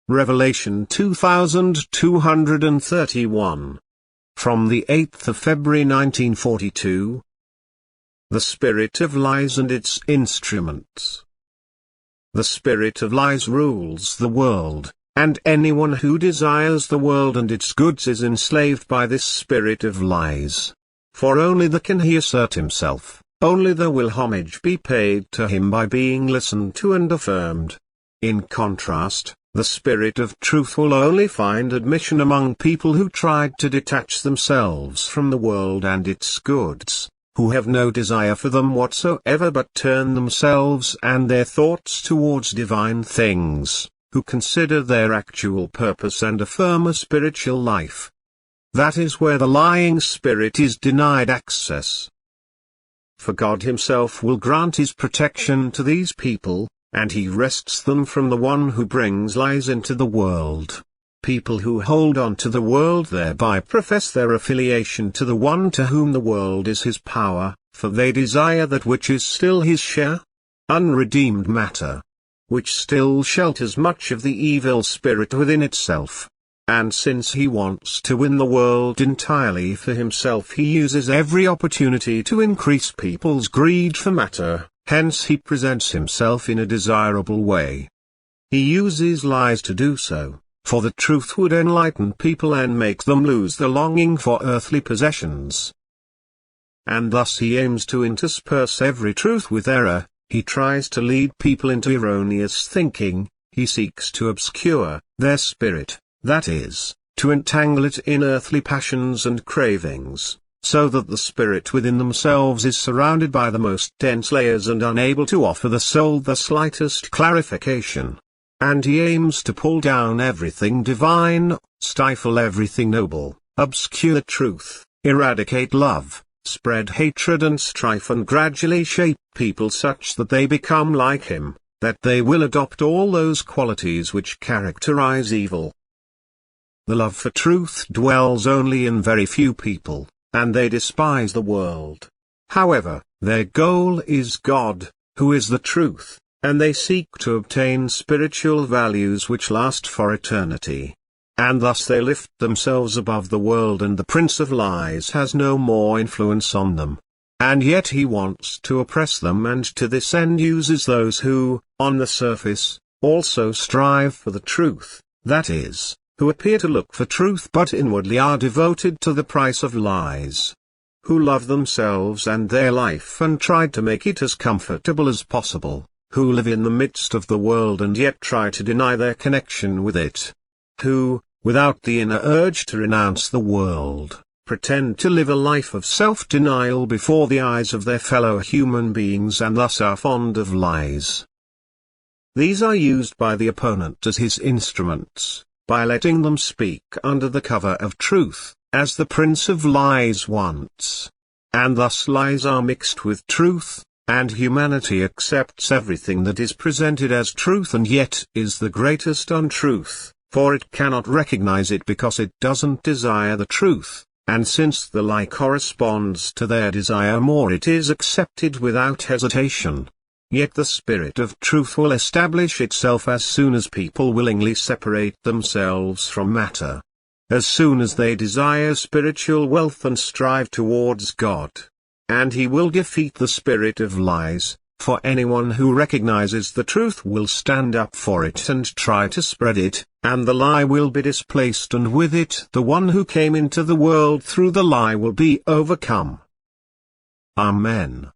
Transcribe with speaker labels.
Speaker 1: Revelation 2231. From the 8th of February 1942. The Spirit of Lies and its Instruments. The Spirit of Lies rules the world, and anyone who desires the world and its goods is enslaved by this Spirit of Lies. For only the can he assert himself, only the will homage be paid to him by being listened to and affirmed. In contrast, the Spirit of Truth will only find admission among people who tried to detach themselves from the world and its goods, who have no desire for them whatsoever but turn themselves and their thoughts towards divine things, who consider their actual purpose and affirm a spiritual life. That is where the lying spirit is denied access. For God himself will grant his protection to these people, and he wrests them from the one who brings lies into the world. People who hold on to the world thereby profess their affiliation to the one to whom the world is his power, for they desire that which is still his share, unredeemed matter, which still shelters much of the evil spirit within itself. And since he wants to win the world entirely for himself, he uses every opportunity to increase people's greed for matter. Hence he presents himself in a desirable way. He uses lies to do so, for the truth would enlighten people and make them lose the longing for earthly possessions. And thus he aims to intersperse every truth with error, he tries to lead people into erroneous thinking, he seeks to obscure their spirit, that is, to entangle it in earthly passions and cravings, so that the spirit within themselves is surrounded by the most dense layers and unable to offer the soul the slightest clarification. And he aims to pull down everything divine, stifle everything noble, obscure truth, eradicate love, spread hatred and strife, and gradually shape people such that they become like him, that they will adopt all those qualities which characterize evil. The love for truth dwells only in very few people, and they despise the world. However, their goal is God, who is the truth, and they seek to obtain spiritual values which last for eternity. And thus they lift themselves above the world, and the Prince of Lies has no more influence on them. And yet he wants to oppress them, and to this end uses those who, on the surface, also strive for the truth, that is, who appear to look for truth but inwardly are devoted to the price of lies, who love themselves and their life and try to make it as comfortable as possible, who live in the midst of the world and yet try to deny their connection with it, who, without the inner urge to renounce the world, pretend to live a life of self-denial before the eyes of their fellow human beings and thus are fond of lies. These are used by the opponent as his instruments, by letting them speak under the cover of truth, as the Prince of Lies wants. And thus lies are mixed with truth, and humanity accepts everything that is presented as truth and yet is the greatest untruth, for it cannot recognize it because it doesn't desire the truth, and since the lie corresponds to their desire more, it is accepted without hesitation. Yet the Spirit of Truth will establish itself as soon as people willingly separate themselves from matter. As soon as they desire spiritual wealth and strive towards God. And he will defeat the Spirit of Lies, for anyone who recognizes the truth will stand up for it and try to spread it, and the lie will be displaced, and with it the one who came into the world through the lie will be overcome. Amen.